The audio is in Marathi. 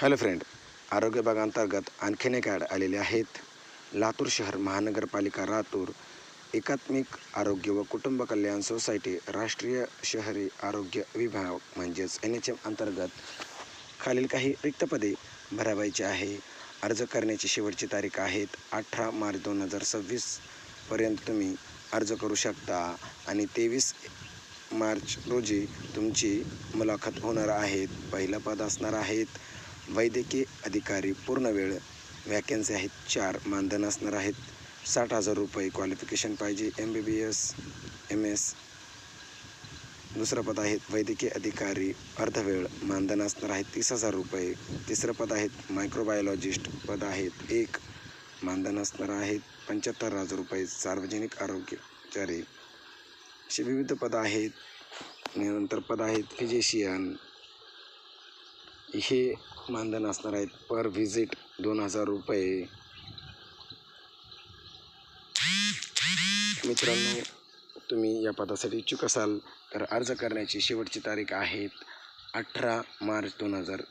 हॅलो फ्रेंड, आरोग्य विभागाअंतर्गत आणखीन एक ॲड आलेले आहेत. लातूर शहर महानगरपालिका लातूर एकात्मिक आरोग्य व कुटुंब कल्याण सोसायटी राष्ट्रीय शहरी आरोग्य विभाग म्हणजेच NHM अंतर्गत खालील काही रिक्त पदे भरावायची आहे. अर्ज करण्याची शेवटची तारीख आहेत 18 मार्च 2026 पर्यंत तुम्ही अर्ज करू शकता आणि 23 मार्च रोजी तुमची मुलाखत होणार आहेत. पहिलं पद असणार आहेत वैद्यकीय अधिकारी पूर्ण वेळ. वॅकन्सी आहेत 4. मानधन असणार आहेत 60,000 रुपये. क्वालिफिकेशन पाहिजे MBBS MS. दुसरं पद आहेत वैद्यकीय अधिकारी अर्धवेळ. मानधन असणार आहेत 30,000 रुपये. तिसरं पद आहेत मायक्रोबायोलॉजिस्ट पद आहेत 1. मानधन असणार आहेत 75,000 रुपये. सार्वजनिक आरोग्यचारी अशी विविध पदं आहेत. नंतर पद आहेत फिजिशियन. हे मानधन असणार आहेत पर व्हिजिट 2,000 रुपये. मित्रांनो, तुम्ही या पदासाठी इच्छुक असाल तर अर्ज करण्याची शेवटची तारीख आहेत 18 मार्च 2026.